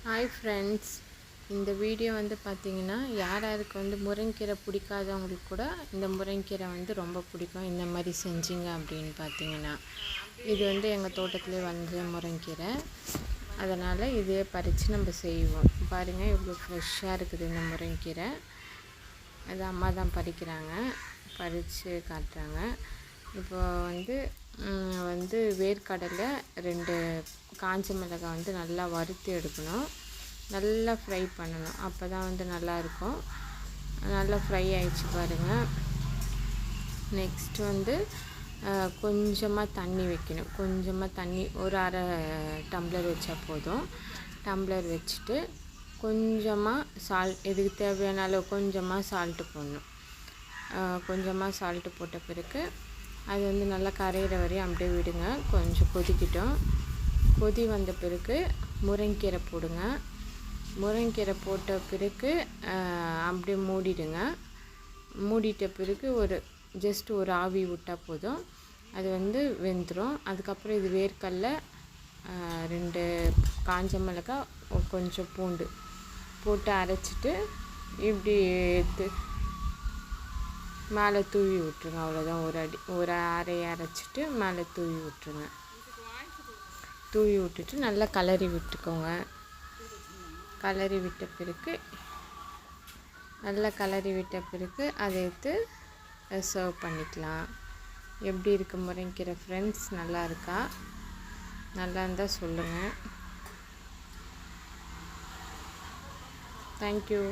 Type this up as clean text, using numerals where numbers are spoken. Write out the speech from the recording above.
Hi friends, இந்த video வந்து பார்த்திங்கன்னா யாருக்கு வந்து முருங்கீரை பிடிக்காதவங்களுக்கு கூட இந்த முருங்கீரை வந்து ரொம்ப பிடிக்கும். இந்த மாதிரி செஞ்சிங்க அப்படின்னு பார்த்தீங்கன்னா, இது வந்து எங்கள் தோட்டத்திலே வந்து முருங்கீரை, அதனால் இதே பறித்து நம்ம செய்வோம். பாருங்கள் இவ்வளோ ஃப்ரெஷ்ஷாக இருக்குது இந்த முருங்கீரை. அது அம்மா தான் பறிக்கிறாங்க, பறித்து காட்டுறாங்க. இப்போ வந்து வேர்க்கடலை 2 காஞ்ச மிளகாய் வந்து நல்லா வறுத்து எடுக்கணும், நல்லா ஃப்ரை பண்ணணும். அப்போ தான் வந்து நல்லாயிருக்கும். நல்லா ஃப்ரை ஆகிடுச்சு பாருங்கள். நெக்ஸ்ட் வந்து கொஞ்சமாக தண்ணி வைக்கணும். கொஞ்சமாக தண்ணி ஒரு அரை டம்ளர் வச்சா போதும். டம்ளர் வச்சுட்டு கொஞ்சமாக இதுக்கு தேவையான அளவு கொஞ்சமாக சால்ட்டு போடணும். கொஞ்சமாக சால்ட்டு போட்ட பிறகு அது வந்து நல்லா கரையிற வரையும் அப்படியே விடுங்க. கொஞ்சம் கொதிக்கிட்டோம். கொதி வந்த பிறகு முருங்கீரை போடுங்க. முருங்கீரை போட்ட பிறகு அப்படியே மூடிடுங்க. மூடிட்ட பிறகு ஜஸ்ட் ஒரு ஆவி விட்டால் போதும், அது வந்து வெந்துடும். அதுக்கப்புறம் இது வேர்க்கடலை, 2 காஞ்ச மிளகாய், கொஞ்சம் பூண்டு போட்டு அரைச்சிட்டு இப்படி எடுத்து மேலே தூவி விட்ருங்க. அவ்வளோதான். ஒரு அரை அரைச்சிட்டு மேலே தூவி விட்ருங்க. தூவி விட்டுட்டு நல்லா கலரி விட்டுக்கோங்க. கலரி விட்ட பிறகு அதை எடுத்து சர்வ் பண்ணிக்கலாம். எப்படி இருக்கு முருங்கீரை ஃப்ரெண்ட்ஸ்? நல்லா இருக்கா? நல்லா இருந்தால் சொல்லுங்கள். தேங்க்யூ.